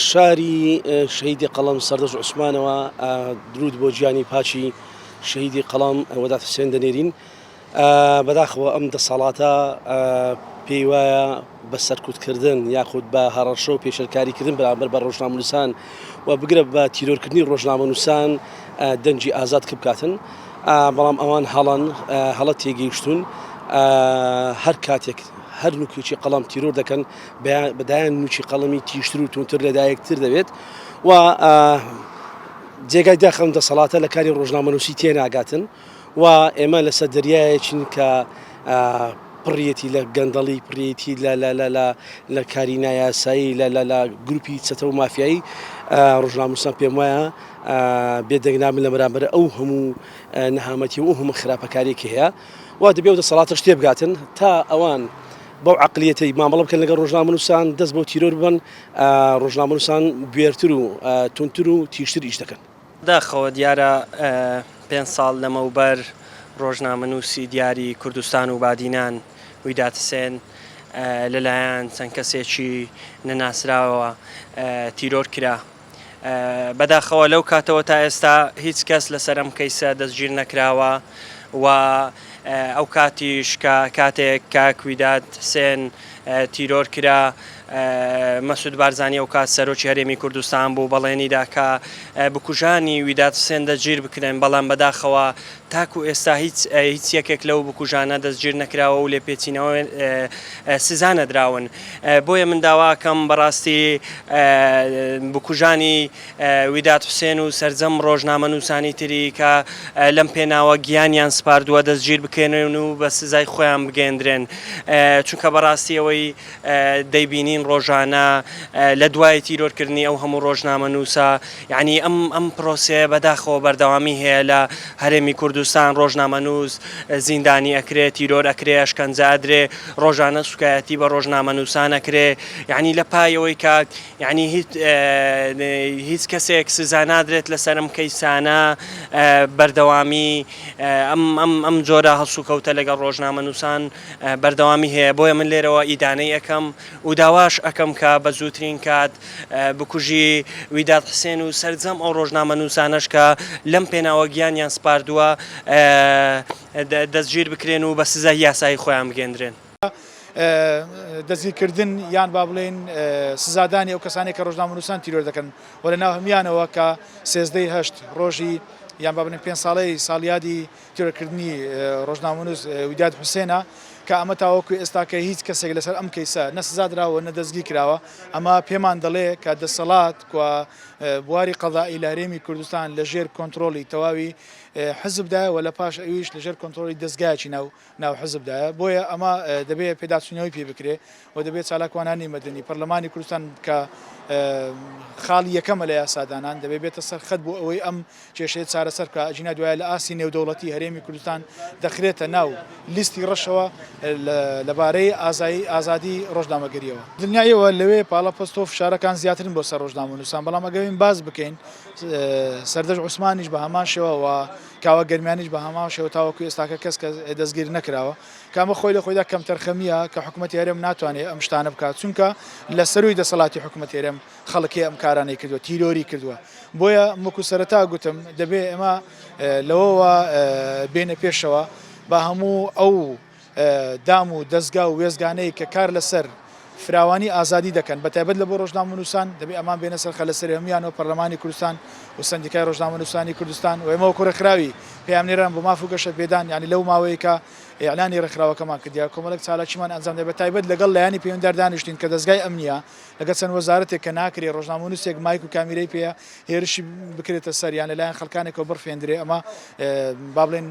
شاری شهیدی قەڵەم سەردەژ عوسمانەوە درود بۆ گیانی پاچی شهیدی قەڵەم وەداد حوسێن دەنێرین بەداخەوە ئەم دەسەڵاتە پێی وایە بە سەرکوتکردن یاخود بە هەڕەشە و پێشەرکاریکردن بەرامبەر بە ڕۆژنامەنووسان و بگرە بە تیرۆرکردنی ڕۆژنامەنووسان دەنجی ئازاد بکاتن بەڵام ئەوان هەڵە تێگەیشتون هەر کاتێک هەر نوکێکی قەڵام تیرۆر دەکەن بەدایان نوچی قەڵەمی تیشتر و تونتر لەدایەکتر دەبێت و جێگای داخەم دەسەڵاتە لە کاری ڕۆژنامەنووسی تێناگاتن و ئێمە لەسەر دەریایەکین کە پڕیەتی لە گەندەڵی پڕیەتی لە کاری نایاسایی لە گروپی چەتە و مافیایی ڕۆژنامەنووسان پێم وایە بێدەنگنامن لە بەرامبەر ئەو هەموو نەهامەتی و هەموو خراپەکارێکی هەیە و دەبێت دەسەڵاتە شتێ بگاتن تا ئەوان بەو عقلیەتی مامەڵە بکەن لەگەڵ ڕۆژنامەنووسان دەست بۆ تیرۆر بن ڕۆژنامەنووسان گوێرتر و تونتر و تیشتر ئیش دەکەن. داخەوە دیارە 5 ساڵ لەمەوبەر ڕۆژنامەنووسی دیاری کوردستان و بادینان ویداد حوسێن لەلایەن چەند کەسێکی نەناسراوەوە تیرۆر کرا. بەداخەوە لەو کاتەوە تا ئێستا هیچ کەس لەسەر ئەم کەیسە دەستگیر نەکراوە و ئەو کاتیش کاتێک کاک ویداد حوسێن تیرۆر کرا مەسعود بارزانی ئەو کات سەرۆکی هەرێمی کوردستان بوو بەڵێنیدا کە بکوژانی ویداد حوسێن دەستگیر بکرێن بەڵام بەداخەوە تاکو ئێستا هیچ یەکێک لەو بکوژانە دەستگیر نەکراوە و لێ پێچینەوە سزا نەدراون. بۆیە من داواکەم بەڕاستی بکوژانی ویداد حوسێن و سەرجەم ڕۆژنامەنووسانی تری کە لەم پێناوە گیانیان سپاردووە دەستگیر بکەنن و بە سزای خۆیان بگەندرێن چونکە بەڕاستی ئەوەی دەیبینین ڕۆژانە لە دوای تیرۆرکردنی ئەو هەموو ڕۆژنامەنووسە یعنی ئەم پرۆسێ بەداخەوە بەردەوامی هەیە لە هەرێمی کوردستان ڕۆژنامەنووس زیندانی ئەکرێت تیرۆر ئەکرێ ئەشکەنجە ئەدرێ ڕۆژانە سوکایەتی بە ڕۆژنامەنووسان ئەکرێ یعنی لە پایەوەی کە یعنی هیچ کەسێک سزا نادرێت لەسەر ئەم کەیسانە بەردەوامی ئەم جۆرە هەڵسوکەوتە لەگەڵ ڕۆژنامەنووسان بەردەوامی هەیە. بۆیە من لێرەوە ئیدانەی ئەەکەم و داواش ئەەکەم کە بە زووترین کات بکوژی ویداد حوسێن و سەرجەم ئەو ڕۆژنامەنووسانەش کە لەم پێناوە گیانیان سپاردووە دەستگیر بکرێن و بە سزای یاسایی خۆیان بگەندرێن. دەستگیرکردن یان با بڵێن سزادانی ئەو کەسانی کە ڕۆژنامەنووسان تیرۆر دەکەن و لە ناو هەمویانەوە کە 13 ڕۆژی یان با بڵێن 5 ساڵەی ساڵیادی تیرۆرکردنی ڕۆژنامەنووس ویداد حوسێنە کە ئەمە تاوەکو ئێستا کە هیچ کەسێک لەسەر ئەم کەیسە نەسزادراوە نەدەستگیر کراوە ئەمە پێمان دەڵێ کە دەسەڵات بواری قەضایی لە هەرێمی کوردستان لەژێر کۆنتترۆلی تەواوی حزبدایە و لە پاش ئەویش لەژێر کۆنتترۆلی دەستگایکی ناو حزبدایە بۆیە ئەمە دەبێت پێداچوونەوەی پێ بکرێ و دەبێت چالاکوانانی مەدەنی پەرلەمانی کوردستان کە خاڵی یەکەمە لە یاسادانان دەبێت بێتە سەرخەت بۆ ئەوەی ئەم کێشەیە چارەسەر کە ئەجینا دوایە لە ئاسی نێودەوڵەتی هەرێمی کوردستان دەخرێتە ناو لیستی ڕەشەوە لەبارەی ئازادی ڕۆژنامەگەریەوە. دنیایەوە لەوێ پاڵە پستۆ فشارەکان زیاترن بۆ سەر ڕۆژنامەنووسان بەڵام ئەگەوین باز بکەین سەردەژ عوسمانیش بە هەمان شێوە و کاوە گەرمیانیش بە هەمان شێوە تاوەکو ئێستاکە کەس کە دەستگیر نەکراوە کامە خۆی لە خۆیدا کەم تەرخەمیە کە حکوومەتی هەرێم ناتوانێت ئەم شتانە بکات چونکە لە سەروی دەسەڵاتی حکوومەتی هەرێم خەڵکی ئەم کارانەی کردووە تیرۆری کردووە. بۆیە مکو سەرەتا گوتم دەبێت ئێمە لەوەوە بێنە پێشەوە بە هەموو ئەو دام و دەستگا و وێزگانەی کە کار لەسەر فراوانی ئازادی دەکەن بەتایبەت لە بۆ ڕۆژنامەنووسان دەبێت ئەمان بێنە سەرخە لەسەر هەمویانەوە پەرلەمانی کوردستان و سندیکای ڕۆژنامەنووسانی کوردستان و ئێمە وەکو ڕێکخراوی پەیامنێران بۆ ماف و گەشت بێدان یعنی لەو ماوەیە کە ئێعلانی ڕێکخراوەکەمان کردیا کۆمەڵێک چالاکیمان ئەنجام دەبێت تایبەت لەگەڵ لایانی پەیوەندیدار دانیشتین کە دەستگای ئەمنیە لەگەڵ چەند وەزارەتێک کە ناکرێت ڕۆژنامەنووسێک مایک و کامیرەی پێ هێرشی بکرێتە سەر یان لەلایەن خەڵکانێکەوە بڕفێندرێ ئەمە با بڵێن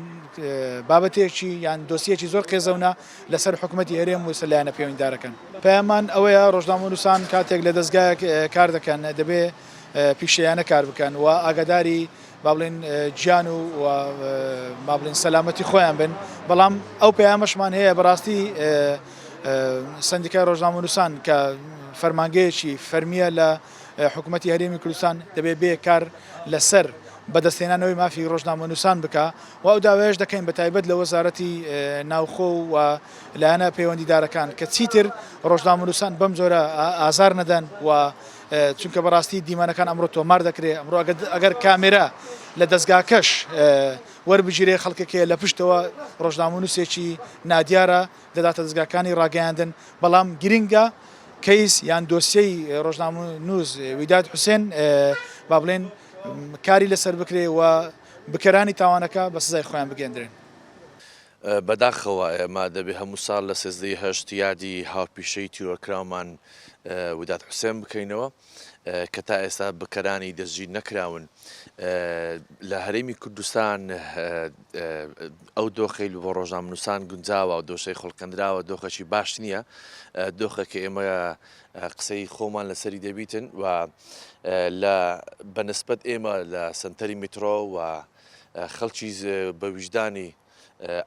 بابەتێکی یان دۆسیەکی زۆر قێزەونە لەسەر حکوومەتی هەرێم و لایەنە پەیوەندیدارەکەن. پەیامان ئەوەیە ڕۆژنامەنووسان کاتێک لە دەستگایە کار دەکەن دەبێت پیشەیانە کار بکەن و ئاگاداری با بڵێن گیان و با بڵێن سەلامەتی خۆیان بن بەڵام ئەو پەیامەشمان هەیە بەڕاستی سندیکای ڕۆژنامەنووسان کە فەرمانگەیەکی فەرمیە لە حکوومەتی هەرێمی کوردستان دەبێت بێ کار لەسەر بەدەستێنانەوەی مافی ڕۆژنامەنووسان بکە و ئەو داوایش دەکەین بە تایبەت لە وەزارەتی ناوخۆ و لایەنە پەیوەندیدارەکان کە چیتر ڕۆژنامەنووسان بەم جۆرە ئازار نەدەن و چونکە بەڕاستی دیمانەکان ئەمڕۆ تۆمار دەکرێت ئەمڕۆ ئەگەر کامێرا لە دەستگاکەش وەربگیرێ خەڵکەکەی لە پشتەوە ڕۆژنامەنووسێکی نادیارە دەداتە دەستگاکانی ڕاگەیاندن بەڵام گرنگە کەیس یان دۆسیەی ڕۆژنامەنووس ویداد حوسێن با بڵێن کاری لەسەر بکرێ و بکەرانی تاوانەکە بە سزای خۆیان بگەندرێن. بەداخەوە ئێمە دەبێ هەموو ساڵ لە سێزدەی هەشت یادی هاوپیشەی تیرۆکرامان ویداد حوسێن بکەینەوە کە تا ئێستا بکەرانی دەستگیر نەکراون. لە هەرێمی کوردستان ئەو دۆخەی بۆ ڕۆژنامەنووسان گونجاوە و دۆشەی خۆڵکەندراوە دۆخەشی باش نییە، دۆخەکە ئێمە قسەی خۆمان لەسەری دەبیتن و بەنسبەت ئێمە لە سنتەری میترۆ و خەڵکی بە ویژدانی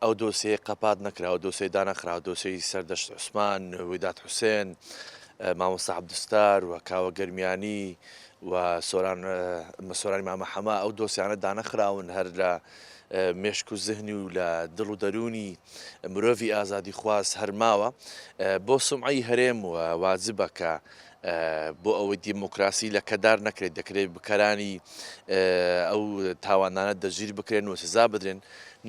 ئەو دۆسیە قەپات نەکراوە، دۆسیی دانەخراوە، دۆسیی سەردەشت عوسمان، ویداد حوسێن، مامۆستا عەبدوستار و کاوە گەرمیانی و سۆرانی مامە حەما ئەو دۆسیانە دانەخراون هەر لە مێشک و زهنی و لە دڵ و دەرونی مرۆڤی ئازادی خواست هەرماوە بۆ سومعی هەرێم و واجبە کە بۆ ئەوەی دیموکراسی لە کەدار نەکرێت دەکرێت بکەرانی ئەو تاوانانە دەژیر بکرێن و سزا بدرێن.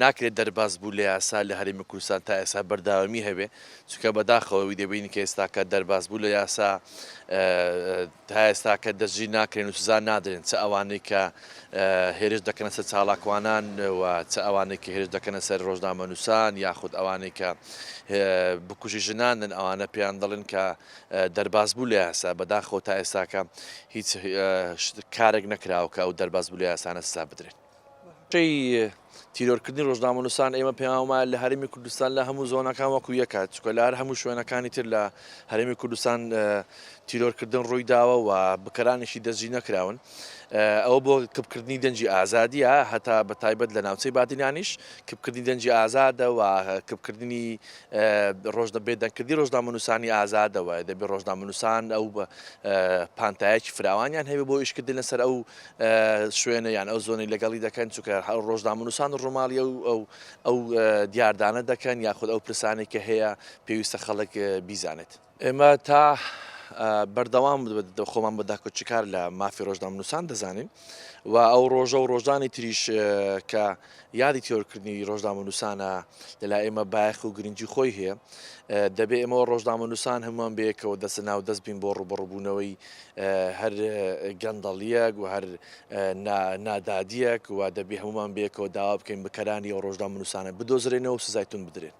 ناکرێت دەرباز بوو لە یاسا لە هەرێمی کوردستان تا ئێستا بەرداوامی هەبێ، چونکە بەداخەوەی دەبینی کە ئێستا کە دەرباز بوو لە یاسا تا ئێستا کە دەژیر ناکرێن و سزا نادرێن، چ ئەوانەی کە هێرش دەکەنە سەر چالاکوانان و چ ئەوانەی کە هێرش دەکەنە سەر ڕۆژنامەنووسان یاخود ئەوانەی کە بکوژی ژنانن ئەوانە پێیان دەڵێن کە دەرباز بوو لە یاسا. بەداخەوە تا ئێستاکە هیچ کارێک نەکراوە کە ئەو دەرباز بوو لە یاسانە سزا بدرێن. تیرۆرکردنی ڕۆژنامەنووسان ئێمە پێیان وایە لە هەرێمی کوردستان لە هەموو زۆنەکان وەکو یەکات، چونکە لە هەر هەموو شوێنەکانی تر لە هەرێمی کوردستان تیرۆرکردن ڕووی داوە و بکەرانێکی دەستگیر نەکراون. ئەوە بۆ کپکردنی دەنجی ئازادیە، هەتا بە تایبەت لە ناوچەی بادینانیش کپکردنی دەنجی ئازادە و کپکردنی بێدەنگکردی ڕۆژنامەنووسانی ئازادەوە. دەبێت ڕۆژنامەنووسان ئەو پانتایەکی فراوانیان هەبێت بۆ ئیشکردن لەسەر ئەو شوێنە یان ئەو زۆنەی لەگەڵی دەکەن، چونکە ڕۆژنامەنووسان ڕۆماڵی ئەو دیاردانە دەکەن یاخود ئەو پرسانێکە هەیە پێویستە خەڵک بیزانێت. ئێمە تا بەردەوام خۆمان بەداکۆ چکار لە مافی ڕۆژنامەنووسان دەزانین و ئەو ڕۆژە و ڕۆژانی تریش کە یادی تیۆرکردنی ڕۆژنامەنووسانە لەلای ئێمە بایەخ و گرنگی خۆی هەیە، دەبێت ئێمەوە ڕۆژنامەنووسان هەمووان بەیەکەوە دەست ناو دەست بین بۆ ڕوبەڕووبوونەوەی هەر گەندەڵیەک و هەر نادادیەک و دەبێت هەموومان بەیەکەوە داوا بکەین بکەرانی ئەو ڕۆژنامەنووسانە بدۆزرێنەوە و سزای تون بدرێن.